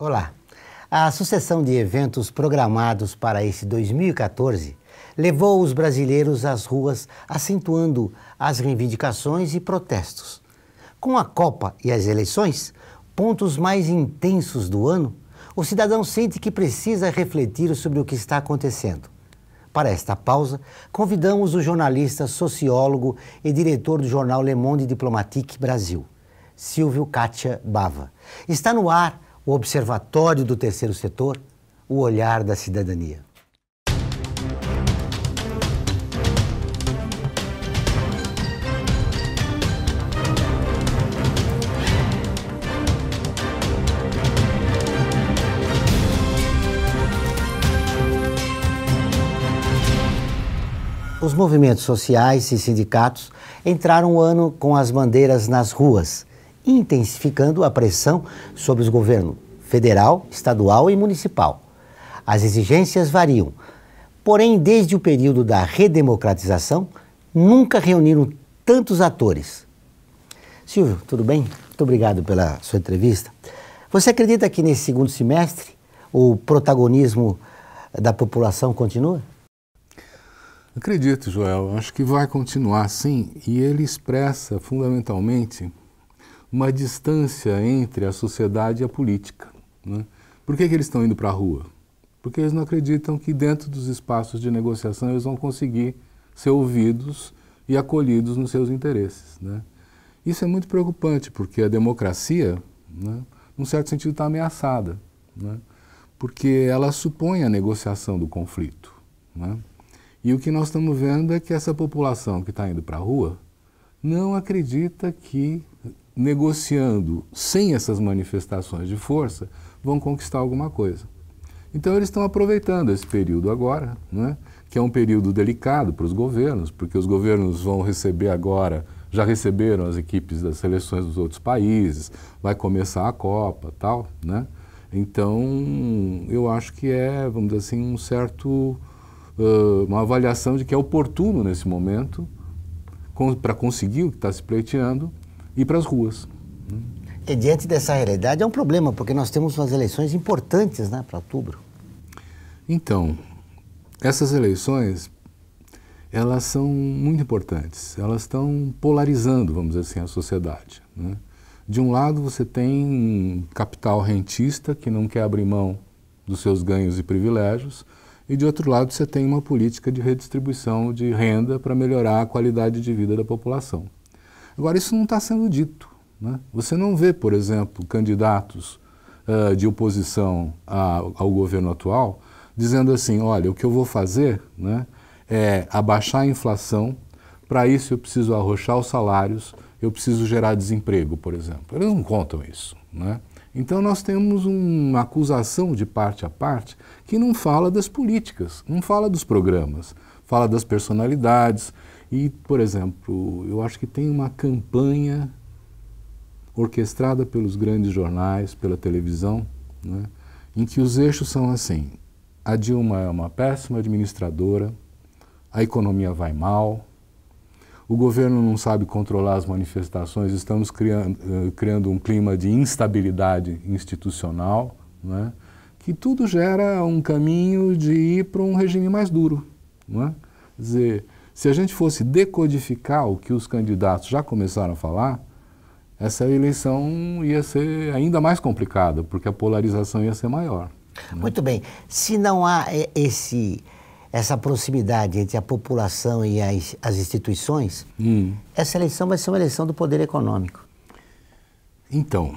Olá. A sucessão de eventos programados para esse 2014 levou os brasileiros às ruas, acentuando as reivindicações e protestos. Com a Copa e as eleições, pontos mais intensos do ano, o cidadão sente que precisa refletir sobre o que está acontecendo. Para esta pausa, convidamos o jornalista, sociólogo e diretor do jornal Le Monde Diplomatique Brasil, Silvio Kátia Bava. Está no ar o Observatório do Terceiro Setor, o olhar da cidadania. Os movimentos sociais e sindicatos entraram o ano com as bandeiras nas ruas, intensificando a pressão sobre os governos federal, estadual e municipal. As exigências variam, porém, desde o período da redemocratização, nunca reuniram tantos atores. Silvio, tudo bem? Muito obrigado pela sua entrevista. Você acredita que nesse segundo semestre o protagonismo da população continua? Acredito, Joel. Acho que vai continuar sim, e ele expressa fundamentalmente uma distância entre a sociedade e a política, né? Por que eles estão indo para a rua? Porque eles não acreditam que dentro dos espaços de negociação eles vão conseguir ser ouvidos e acolhidos nos seus interesses, né? Isso é muito preocupante, porque a democracia, né, num certo sentido, está ameaçada, né? Porque ela supõe a negociação do conflito, né? E o que nós estamos vendo é que essa população que está indo para a rua não acredita que, negociando sem essas manifestações de força, vão conquistar alguma coisa. Então eles estão aproveitando esse período agora, né, que é um período delicado para os governos, porque os governos vão receber agora, já receberam as equipes das seleções dos outros países, vai começar a Copa, tal, né? Então eu acho que é, vamos dizer assim, uma avaliação de que é oportuno nesse momento para conseguir o que está se pleiteando e para as ruas. E diante dessa realidade é um problema, porque nós temos umas eleições importantes, né, para outubro. Então, essas eleições, elas são muito importantes. Elas estão polarizando, vamos dizer assim, a sociedade, né? De um lado você tem capital rentista que não quer abrir mão dos seus ganhos e privilégios, e de outro lado você tem uma política de redistribuição de renda para melhorar a qualidade de vida da população. Agora, isso não está sendo dito, né? Você não vê, por exemplo, candidatos de oposição ao governo atual dizendo assim, olha, o que eu vou fazer, né, é abaixar a inflação, para isso eu preciso arrochar os salários, eu preciso gerar desemprego, por exemplo. Eles não contam isso, né? Então nós temos uma acusação de parte a parte que não fala das políticas, não fala dos programas, fala das personalidades e, por exemplo, eu acho que tem uma campanha orquestrada pelos grandes jornais, pela televisão, né, em que os eixos são assim, a Dilma é uma péssima administradora, a economia vai mal, o governo não sabe controlar as manifestações, estamos criando um clima de instabilidade institucional, né, que tudo gera um caminho de ir para um regime mais duro, né? Quer dizer, se a gente fosse decodificar o que os candidatos já começaram a falar, essa eleição ia ser ainda mais complicada, porque a polarização ia ser maior, né? Muito bem. Se não há essa proximidade entre a população e as instituições, essa eleição vai ser uma eleição do poder econômico. Então,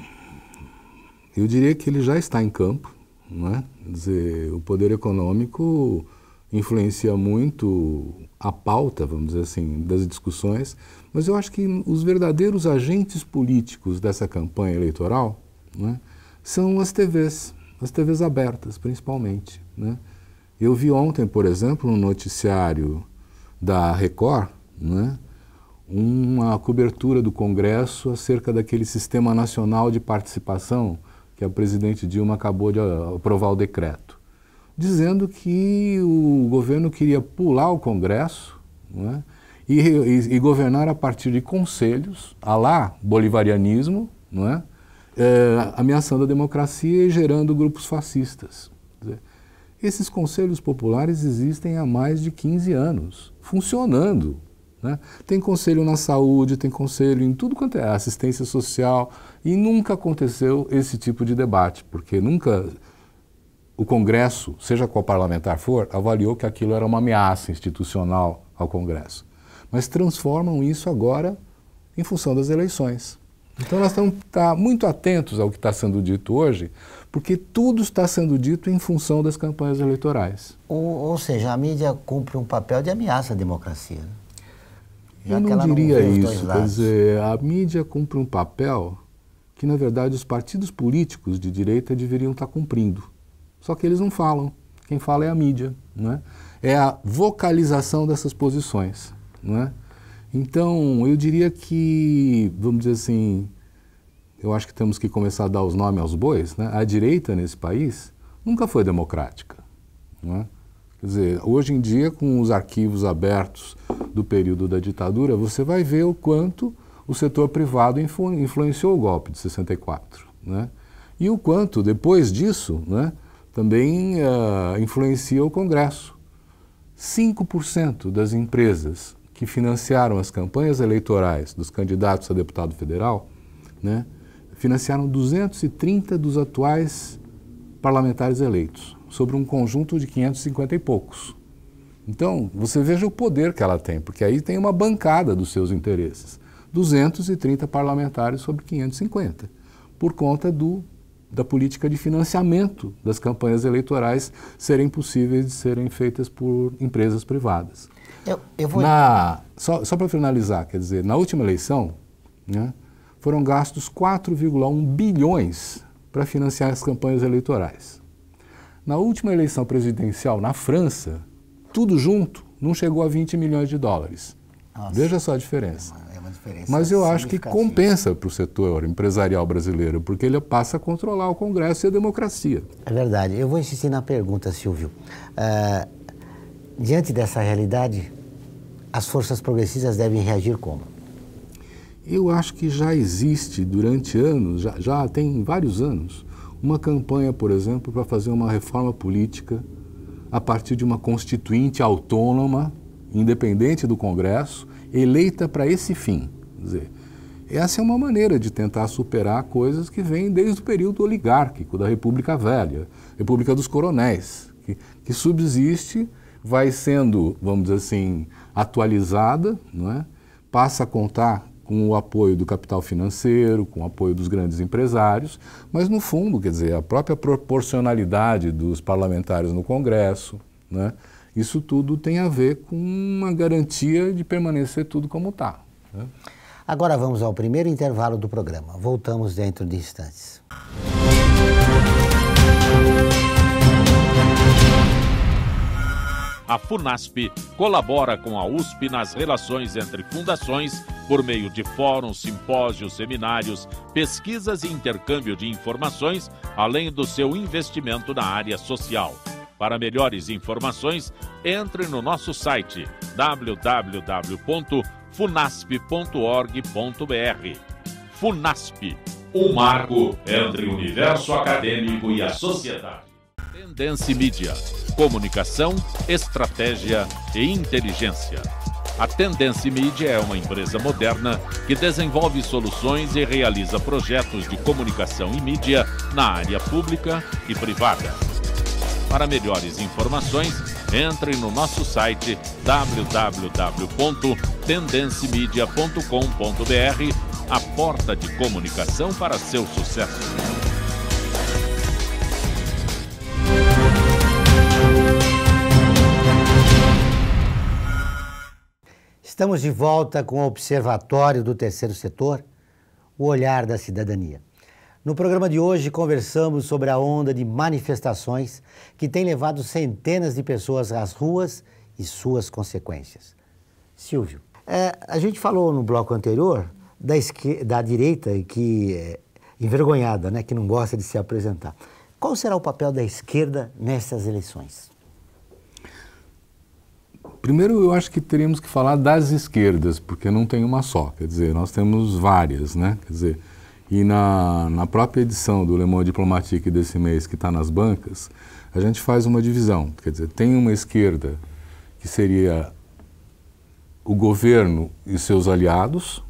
eu diria que ele já está em campo, não é? Quer dizer, o poder econômico influencia muito a pauta, vamos dizer assim, das discussões, mas eu acho que os verdadeiros agentes políticos dessa campanha eleitoral, né, são as TVs abertas, principalmente, né? Eu vi ontem, por exemplo, no noticiário da Record, né, uma cobertura do Congresso acerca daquele Sistema Nacional de Participação que a presidente Dilma acabou de aprovar o decreto, dizendo que o governo queria pular o Congresso, né, e governar a partir de conselhos, à lá bolivarianismo, não é? ameaçando a democracia e gerando grupos fascistas. Quer dizer, esses conselhos populares existem há mais de 15 anos, funcionando. Né? Tem conselho na saúde, tem conselho em tudo quanto é assistência social, e nunca aconteceu esse tipo de debate, porque nunca o Congresso, seja qual parlamentar for, avaliou que aquilo era uma ameaça institucional ao Congresso. Mas transformam isso agora em função das eleições. Então nós estamos muito atentos ao que está sendo dito hoje, porque tudo está sendo dito em função das campanhas eleitorais. Ou seja, a mídia cumpre um papel de ameaça à democracia. Né? Eu não diria isso, quer dizer, a mídia cumpre um papel que, na verdade, os partidos políticos de direita deveriam estar cumprindo. Só que eles não falam. Quem fala é a mídia, não é? É a vocalização dessas posições, não é? Então, eu diria que, vamos dizer assim, eu acho que temos que começar a dar os nomes aos bois, né? A direita nesse país nunca foi democrática, não é? Quer dizer, hoje em dia, com os arquivos abertos do período da ditadura, você vai ver o quanto o setor privado influenciou o golpe de 64, né? E o quanto, depois disso, né, também influencia o Congresso. 5% das empresas que financiaram as campanhas eleitorais dos candidatos a deputado federal, né, financiaram 230 dos atuais parlamentares eleitos, sobre um conjunto de 550 e poucos. Então, você veja o poder que ela tem, porque aí tem uma bancada dos seus interesses. 230 parlamentares sobre 550, por conta da política de financiamento das campanhas eleitorais serem possíveis de serem feitas por empresas privadas. Só para finalizar, quer dizer, na última eleição, né, foram gastos 4,1 bilhões para financiar as campanhas eleitorais. Na última eleição presidencial na França, tudo junto, não chegou a 20 milhões de dólares. Nossa, veja só a diferença. É uma diferença. Mas eu acho que compensa para o setor empresarial brasileiro, porque ele passa a controlar o Congresso e a democracia. É verdade. Eu vou insistir na pergunta, Silvio. Diante dessa realidade, as forças progressistas devem reagir como? Eu acho que já existe durante anos, já tem vários anos, uma campanha, por exemplo, para fazer uma reforma política a partir de uma constituinte autônoma, independente do Congresso, eleita para esse fim. Quer dizer, essa é uma maneira de tentar superar coisas que vêm desde o período oligárquico da República Velha, República dos Coronéis, que subsiste, vai sendo, vamos dizer assim, atualizada, não é? Passa a contar com o apoio do capital financeiro, com o apoio dos grandes empresários, mas no fundo, quer dizer, a própria proporcionalidade dos parlamentares no Congresso, né? Isso tudo tem a ver com uma garantia de permanecer tudo como está, né? Agora vamos ao primeiro intervalo do programa. Voltamos dentro de instantes. A FUNASP colabora com a USP nas relações entre fundações por meio de fóruns, simpósios, seminários, pesquisas e intercâmbio de informações, além do seu investimento na área social. Para melhores informações, entre no nosso site www.funasp.org.br. FUNASP, um marco entre o universo acadêmico e a sociedade. Tendência Mídia, comunicação, estratégia e inteligência. A Tendência Mídia é uma empresa moderna que desenvolve soluções e realiza projetos de comunicação e mídia na área pública e privada. Para melhores informações, entre no nosso site www.tendencimedia.com.br, a porta de comunicação para seu sucesso. Estamos de volta com o Observatório do Terceiro Setor, o olhar da cidadania. No programa de hoje, conversamos sobre a onda de manifestações que tem levado centenas de pessoas às ruas e suas consequências. Silvio, a gente falou no bloco anterior da direita que é envergonhada, né, que não gosta de se apresentar. Qual será o papel da esquerda nessas eleições? Primeiro, eu acho que teríamos que falar das esquerdas, porque não tem uma só, quer dizer, nós temos várias, né? Quer dizer, E na própria edição do Le Monde Diplomatique desse mês, que está nas bancas, a gente faz uma divisão. Quer dizer, tem uma esquerda que seria o governo e seus aliados,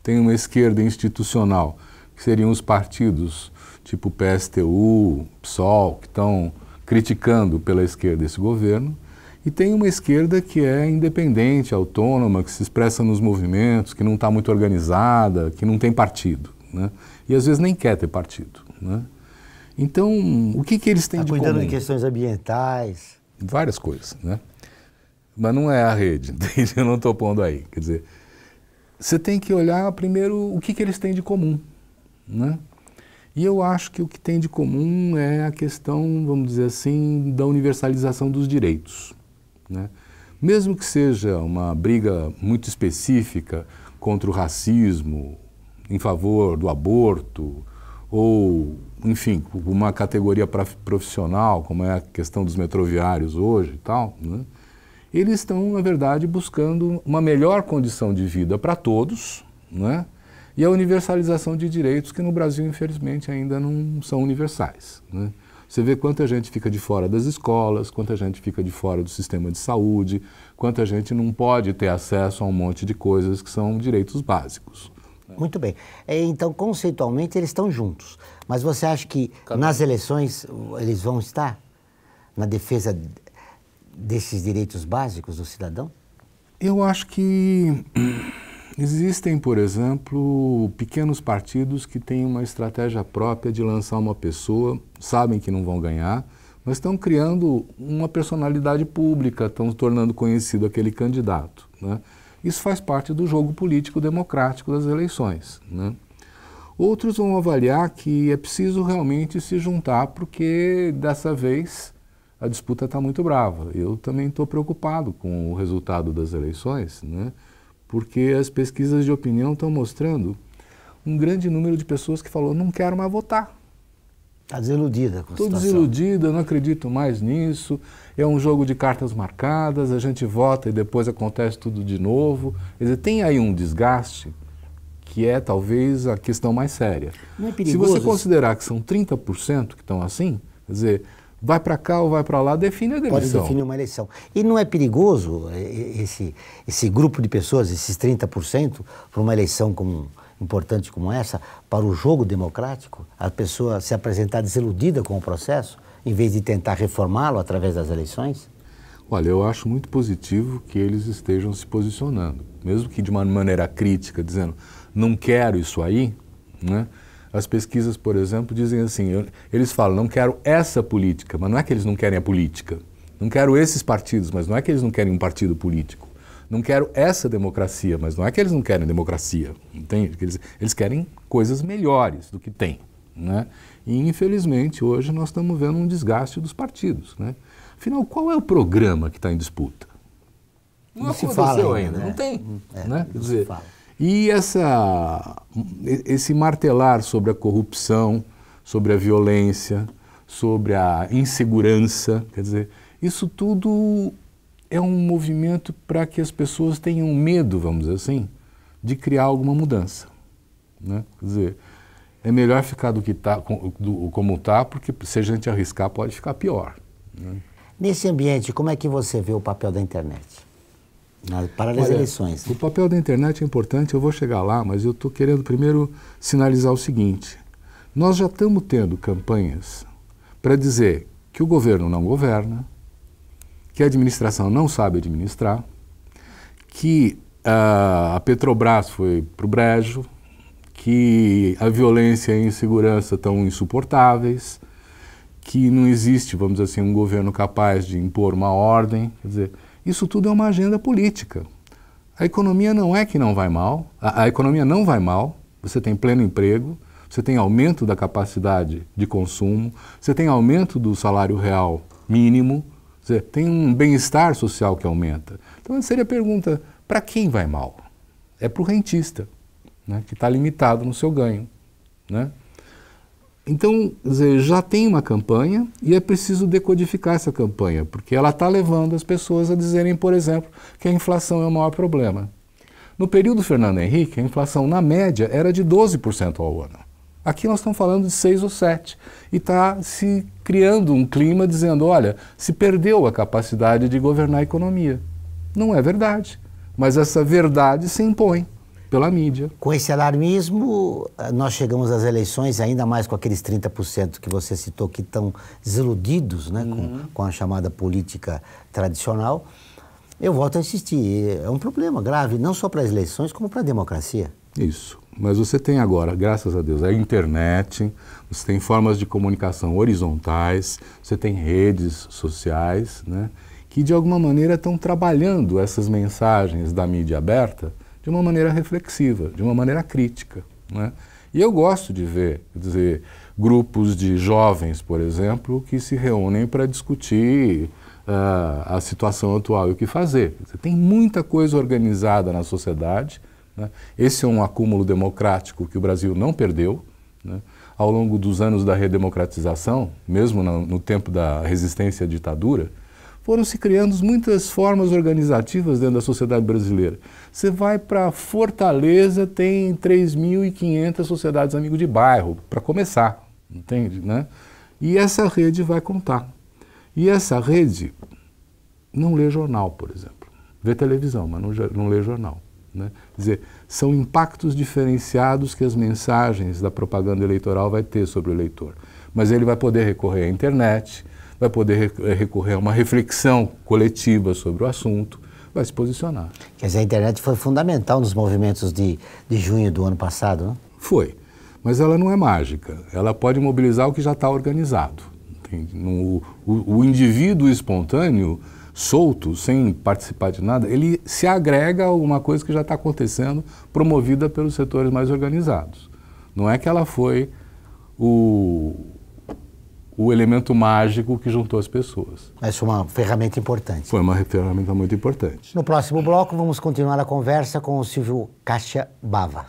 tem uma esquerda institucional, que seriam os partidos tipo PSTU, PSOL, que estão criticando pela esquerda esse governo, e tem uma esquerda que é independente, autônoma, que se expressa nos movimentos, que não está muito organizada, que não tem partido, né? E às vezes nem quer ter partido, né? Então, o que eles têm de comum? Cuidando de questões ambientais. Várias coisas, né? Mas não é a rede, entende? Eu não estou pondo aí. Quer dizer, você tem que olhar primeiro o que eles têm de comum, né? E eu acho que o que tem de comum é a questão, vamos dizer assim, da universalização dos direitos, né? Mesmo que seja uma briga muito específica contra o racismo, em favor do aborto, ou, enfim, uma categoria profissional, como é a questão dos metroviários hoje e tal, né? Eles estão, na verdade, buscando uma melhor condição de vida para todos, né? E a universalização de direitos que no Brasil, infelizmente, ainda não são universais, né? Você vê quanta gente fica de fora das escolas, quanta gente fica de fora do sistema de saúde, quanta gente não pode ter acesso a um monte de coisas que são direitos básicos. Muito bem. Então, conceitualmente, eles estão juntos. Mas você acha que nas eleições eles vão estar na defesa desses direitos básicos do cidadão? Eu acho que existem, por exemplo, pequenos partidos que têm uma estratégia própria de lançar uma pessoa, sabem que não vão ganhar, mas estão criando uma personalidade pública, estão tornando conhecido aquele candidato, né? Isso faz parte do jogo político democrático das eleições, né? Outros vão avaliar que é preciso realmente se juntar, porque dessa vez a disputa está muito brava. Eu também estou preocupado com o resultado das eleições, né? Porque as pesquisas de opinião estão mostrando um grande número de pessoas que falou, não quero mais votar. Está desiludida com a situação. Estou desiludida, não acredito mais nisso, é um jogo de cartas marcadas, a gente vota e depois acontece tudo de novo. Quer dizer, tem aí um desgaste que é talvez a questão mais séria. Não é perigoso? Se você considerar que são 30% que estão assim, quer dizer, vai para cá ou vai para lá, define a demissão. Pode definir uma eleição. E não é perigoso esse grupo de pessoas, esses 30%, para uma eleição importante como essa, para o jogo democrático, a pessoa se apresentar desiludida com o processo, em vez de tentar reformá-lo através das eleições? Olha, eu acho muito positivo que eles estejam se posicionando, mesmo que de uma maneira crítica, dizendo, não quero isso aí, né? As pesquisas, por exemplo, dizem assim, eles falam, não quero essa política, mas não é que eles não querem a política. Não quero esses partidos, mas não é que eles não querem um partido político. Não quero essa democracia, mas não é que eles não querem democracia, entende? Eles querem coisas melhores do que tem, né? E, infelizmente, hoje nós estamos vendo um desgaste dos partidos, né? Afinal, qual é o programa que está em disputa? Não se fala ainda, né? Não tem, né? Quer Não dizer, se fala. e esse martelar sobre a corrupção, sobre a violência, sobre a insegurança, quer dizer, isso tudo é um movimento para que as pessoas tenham medo, vamos dizer assim, de criar alguma mudança, né? Quer dizer, é melhor ficar do que tá, como está, porque se a gente arriscar pode ficar pior, né? Nesse ambiente, como é que você vê o papel da internet para as eleições? O papel da internet é importante, eu vou chegar lá, mas eu estou querendo primeiro sinalizar o seguinte. Nós já estamos tendo campanhas para dizer que o governo não governa, que a administração não sabe administrar, que a Petrobras foi para o brejo, que a violência e a insegurança estão insuportáveis, que não existe, vamos dizer assim, um governo capaz de impor uma ordem. Quer dizer, isso tudo é uma agenda política. A economia não é que não vai mal, a economia não vai mal, você tem pleno emprego, você tem aumento da capacidade de consumo, você tem aumento do salário real mínimo, você tem um bem-estar social que aumenta. Então, seria a pergunta, para quem vai mal? É para o rentista, né, que está limitado no seu ganho, né? Então, quer dizer, já tem uma campanha e é preciso decodificar essa campanha, porque ela está levando as pessoas a dizerem, por exemplo, que a inflação é o maior problema. No período Fernando Henrique, a inflação, na média, era de 12% ao ano. Aqui nós estamos falando de 6 ou 7 e está se criando um clima dizendo, olha, se perdeu a capacidade de governar a economia. Não é verdade, mas essa verdade se impõe pela mídia. Com esse alarmismo, nós chegamos às eleições, ainda mais com aqueles 30% que você citou que estão desiludidos, né, com a chamada política tradicional. Eu volto a insistir, é um problema grave, não só para as eleições, como para a democracia. Isso. Mas você tem agora, graças a Deus, a internet, você tem formas de comunicação horizontais, você tem redes sociais, né, que de alguma maneira estão trabalhando essas mensagens da mídia aberta de uma maneira reflexiva, de uma maneira crítica, né? E eu gosto de ver, quer dizer, grupos de jovens, por exemplo, que se reúnem para discutir a situação atual e o que fazer. Tem muita coisa organizada na sociedade, né? Esse é um acúmulo democrático que o Brasil não perdeu, né? Ao longo dos anos da redemocratização, mesmo no tempo da resistência à ditadura, foram se criando muitas formas organizativas dentro da sociedade brasileira. Você vai para Fortaleza, tem 3.500 sociedades amigos de bairro, para começar, entende, né? E essa rede vai contar. E essa rede não lê jornal, por exemplo. Vê televisão, mas não lê jornal, né? Quer dizer, são impactos diferenciados que as mensagens da propaganda eleitoral vai ter sobre o eleitor. Mas ele vai poder recorrer à internet, vai poder recorrer a uma reflexão coletiva sobre o assunto, vai se posicionar. Quer dizer, a internet foi fundamental nos movimentos de junho do ano passado, né? Foi, mas ela não é mágica. Ela pode mobilizar o que já está organizado. O indivíduo espontâneo, solto, sem participar de nada, ele se agrega a alguma coisa que já está acontecendo, promovida pelos setores mais organizados. Não é que ela foi o elemento mágico que juntou as pessoas. Essa foi uma ferramenta importante. Foi uma ferramenta muito importante. No próximo bloco, vamos continuar a conversa com o Silvio Kátia Bava.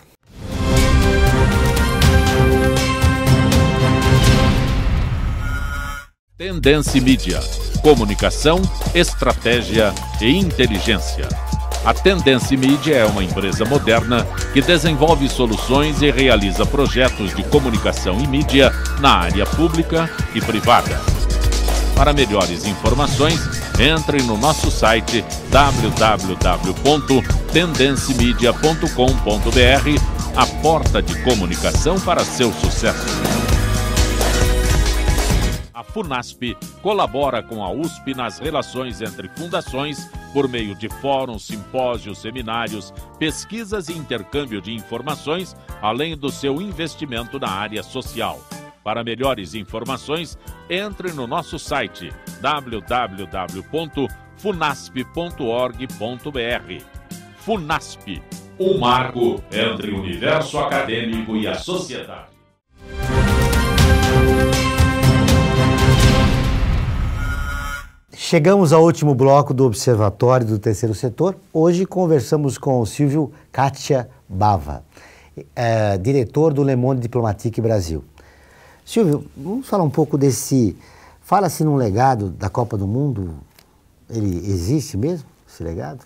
Tendência Mídia. Comunicação, estratégia e inteligência. A Tendência Mídia é uma empresa moderna que desenvolve soluções e realiza projetos de comunicação e mídia na área pública e privada. Para melhores informações, entre no nosso site www.tendencimedia.com.br, a porta de comunicação para seu sucesso. A FUNASP colabora com a USP nas relações entre fundações por meio de fóruns, simpósios, seminários, pesquisas e intercâmbio de informações, além do seu investimento na área social. Para melhores informações, entre no nosso site www.funasp.org.br. FUNASP, um marco entre o universo acadêmico e a sociedade. Chegamos ao último bloco do Observatório do Terceiro Setor. Hoje conversamos com o Silvio Kátia Bava, diretor do Le Monde Diplomatique Brasil. Silvio, vamos falar um pouco desse... Fala-se num legado da Copa do Mundo. Ele existe mesmo, esse legado?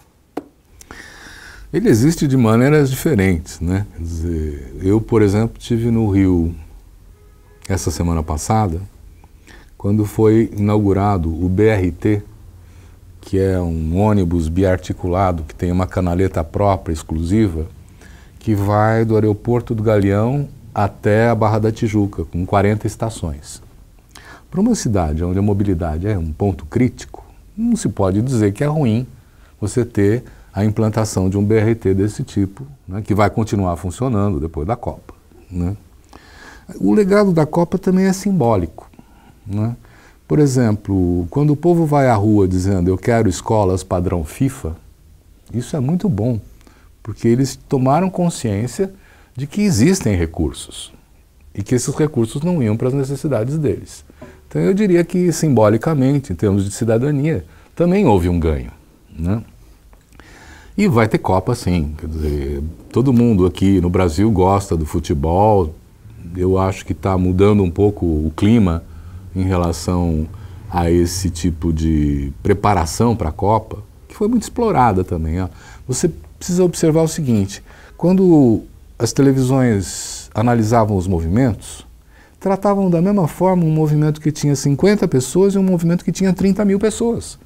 Ele existe de maneiras diferentes, né? Quer dizer, eu, por exemplo, estive no Rio essa semana passada, quando foi inaugurado o BRT, que é um ônibus biarticulado que tem uma canaleta própria, exclusiva, que vai do aeroporto do Galeão até a Barra da Tijuca, com 40 estações. Para uma cidade onde a mobilidade é um ponto crítico, não se pode dizer que é ruim você ter a implantação de um BRT desse tipo, né, que vai continuar funcionando depois da Copa, né? O legado da Copa também é simbólico, né? Por exemplo, quando o povo vai à rua dizendo eu quero escolas padrão FIFA, isso é muito bom, porque eles tomaram consciência de que existem recursos e que esses recursos não iam para as necessidades deles. Então eu diria que simbolicamente, em termos de cidadania, também houve um ganho, né? E vai ter Copa sim, quer dizer, todo mundo aqui no Brasil gosta do futebol, eu acho que está mudando um pouco o clima em relação a esse tipo de preparação para a Copa, que foi muito explorada também. Ó. Você precisa observar o seguinte, quando as televisões analisavam os movimentos, tratavam da mesma forma um movimento que tinha 50 pessoas e um movimento que tinha 30 mil pessoas.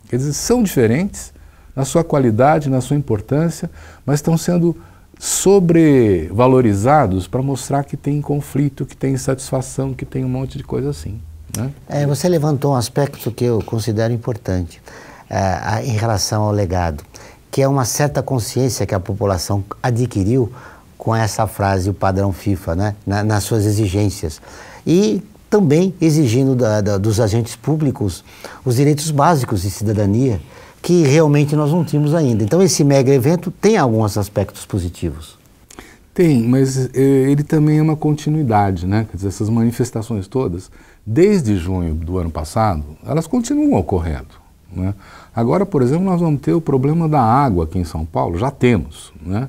Quer dizer, são diferentes na sua qualidade, na sua importância, mas estão sendo sobrevalorizados para mostrar que tem conflito, que tem insatisfação, que tem um monte de coisa assim, né? Você levantou um aspecto que eu considero importante em relação ao legado, que é uma certa consciência que a população adquiriu com essa frase, o padrão FIFA, né, nas suas exigências. E também exigindo dos agentes públicos os direitos básicos de cidadania, que realmente nós não tínhamos ainda. Então esse mega evento tem alguns aspectos positivos. Tem, mas ele também é uma continuidade, né? Quer dizer, essas manifestações todas, desde junho do ano passado, elas continuam ocorrendo, né? Agora, por exemplo, nós vamos ter o problema da água aqui em São Paulo, já temos, né?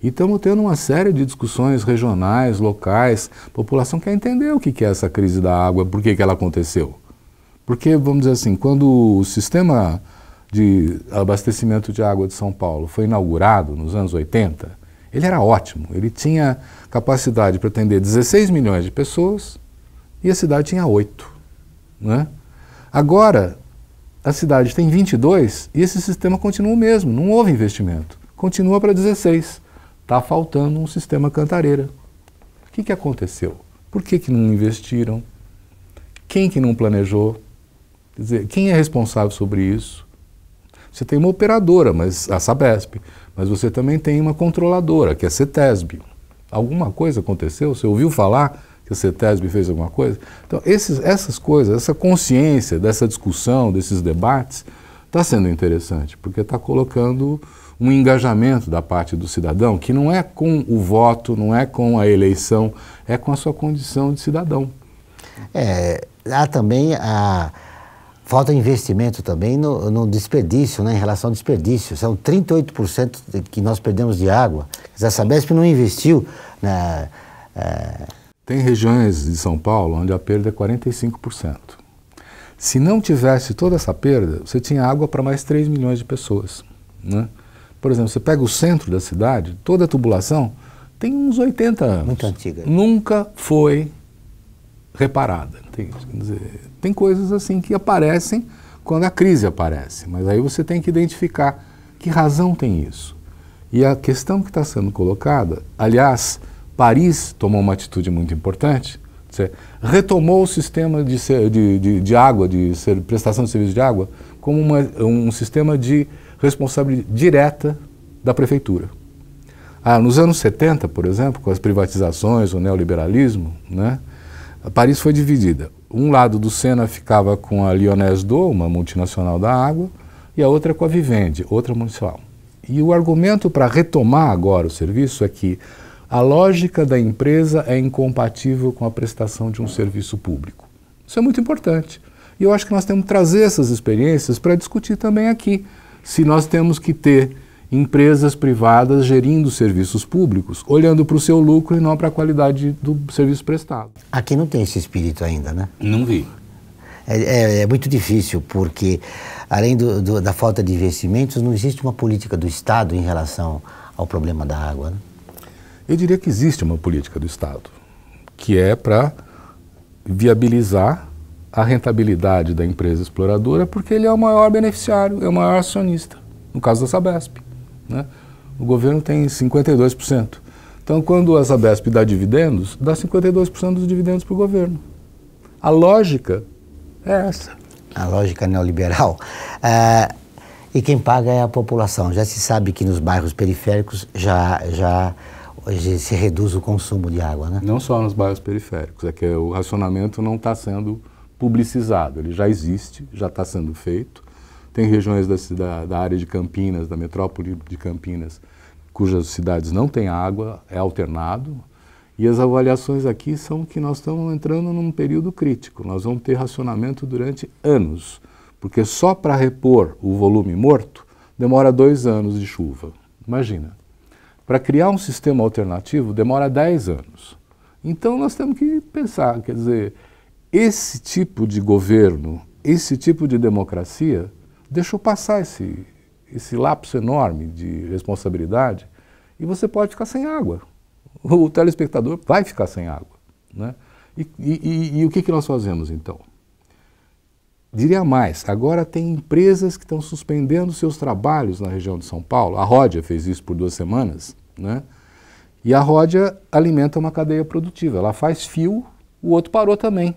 E estamos tendo uma série de discussões regionais, locais. A população quer entender o que é essa crise da água, por que ela aconteceu. Porque, vamos dizer assim, quando o sistema de abastecimento de água de São Paulo foi inaugurado nos anos 80, ele era ótimo. Ele tinha capacidade para atender 16 milhões de pessoas e a cidade tinha 8, né? Agora, a cidade tem 22 e esse sistema continua o mesmo, não houve investimento. Continua para 16. Está faltando um sistema Cantareira. O que aconteceu? Por que não investiram? Quem que não planejou? Quer dizer, quem é responsável sobre isso? Você tem uma operadora, a Sabesp, mas você também tem uma controladora, que é a CETESB. Alguma coisa aconteceu? Você ouviu falar que a CETESB fez alguma coisa? Então, essas coisas, essa consciência dessa discussão, desses debates, está sendo interessante, porque está colocando um engajamento da parte do cidadão, que não é com o voto, não é com a eleição, é com a sua condição de cidadão. Há também a falta de investimento também no desperdício, né, em relação ao desperdício. São 38% que nós perdemos de água. A Sabesp não investiu na... Tem regiões de São Paulo onde a perda é 45%. Se não tivesse toda essa perda, você tinha água para mais 3 milhões de pessoas, né? Por exemplo, você pega o centro da cidade, toda a tubulação tem uns 80 anos. Muito antiga. Nunca foi reparada. Tem coisas assim que aparecem quando a crise aparece, mas aí você tem que identificar que razão tem isso. E a questão que está sendo colocada, aliás, Paris tomou uma atitude muito importante, retomou o sistema de água, prestação de serviço de água, como um sistema de responsabilidade direta da prefeitura. Nos anos 70, por exemplo, com as privatizações, o neoliberalismo, né, Paris foi dividida. Um lado do Sena ficava com a Lyonnaise d'Eau, uma multinacional da água, e a outra com a Vivendi, outra municipal. E o argumento para retomar agora o serviço é que a lógica da empresa é incompatível com a prestação de um serviço público. Isso é muito importante. E eu acho que nós temos que trazer essas experiências para discutir também aqui. Se nós temos que ter empresas privadas gerindo serviços públicos, olhando para o seu lucro e não para a qualidade do serviço prestado. Aqui não tem esse espírito ainda, né? Não vi. É muito difícil, porque além da falta de investimentos, não existe uma política do Estado em relação ao problema da água, né? Eu diria que existe uma política do Estado, que é para viabilizar a rentabilidade da empresa exploradora, porque ele é o maior beneficiário, é o maior acionista, no caso da Sabesp, né? O governo tem 52%. Então, quando a Sabesp dá dividendos, dá 52% dos dividendos para o governo. A lógica é essa. A lógica neoliberal. E quem paga é a população. Já se sabe que nos bairros periféricos já se reduz o consumo de água, né? Não só nos bairros periféricos, é que o racionamento não está sendo publicizado, ele já existe, já está sendo feito. Tem regiões da área de Campinas, da metrópole de Campinas, cujas cidades não têm água, é alternado. E as avaliações aqui são que nós estamos entrando num período crítico. Nós vamos ter racionamento durante anos, porque só para repor o volume morto demora 2 anos de chuva. Imagina. Para criar um sistema alternativo demora 10 anos. Então nós temos que pensar, quer dizer, esse tipo de governo, esse tipo de democracia deixou passar esse lapso enorme de responsabilidade e você pode ficar sem água. o telespectador vai ficar sem água, né? E o que nós fazemos então? Diria mais, agora tem empresas que estão suspendendo seus trabalhos na região de São Paulo. A Ródia fez isso por 2 semanas, né? E a Ródia alimenta uma cadeia produtiva. Ela faz fio, o outro parou também,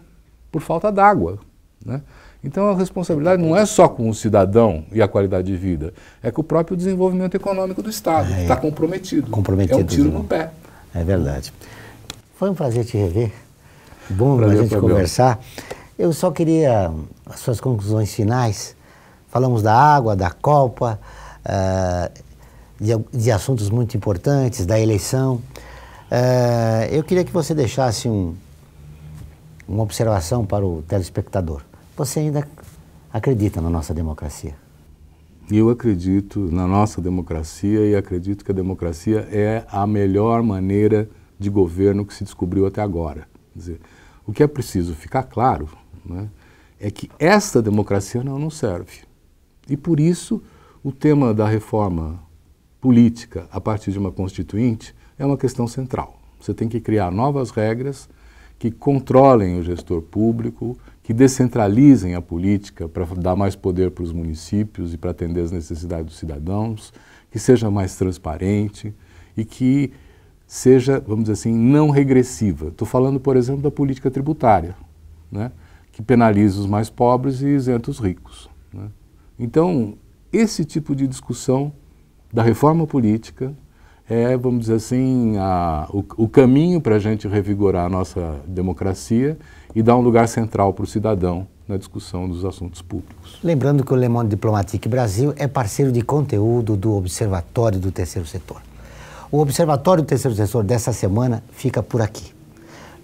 por falta d'água, né? Então a responsabilidade não é só com o cidadão e a qualidade de vida, é com o próprio desenvolvimento econômico do Estado, que está comprometido. É um tiro no pé. É verdade. Foi um prazer te rever. Bom a gente conversar. Eu só queria as suas conclusões finais. Falamos da água, da Copa, de assuntos muito importantes, da eleição. Eu queria que você deixasse uma observação para o telespectador. Você ainda acredita na nossa democracia? Eu acredito na nossa democracia e acredito que a democracia é a melhor maneira de governo que se descobriu até agora. Quer dizer, o que é preciso ficar claro, né, é que esta democracia não nos serve. E por isso o tema da reforma política a partir de uma constituinte é uma questão central. Você tem que criar novas regras que controlem o gestor público, que descentralizem a política para dar mais poder para os municípios e para atender as necessidades dos cidadãos, que seja mais transparente e que seja, vamos dizer assim, não regressiva. Estou falando, por exemplo, da política tributária, né, que penaliza os mais pobres e isenta os ricos, né? Então, esse tipo de discussão da reforma política é, vamos dizer assim, o caminho para a gente revigorar a nossa democracia e dar um lugar central para o cidadão na discussão dos assuntos públicos. Lembrando que o Le Monde Diplomatique Brasil é parceiro de conteúdo do Observatório do Terceiro Setor. O Observatório do Terceiro Setor dessa semana fica por aqui.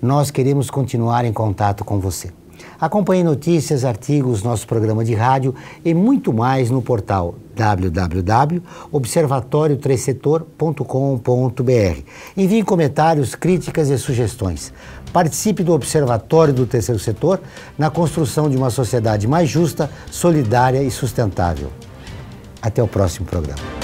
Nós queremos continuar em contato com você. Acompanhe notícias, artigos, nosso programa de rádio e muito mais no portal www.observatoriotercesetor.com.br. Envie comentários, críticas e sugestões. Participe do Observatório do Terceiro Setor na construção de uma sociedade mais justa, solidária e sustentável. Até o próximo programa.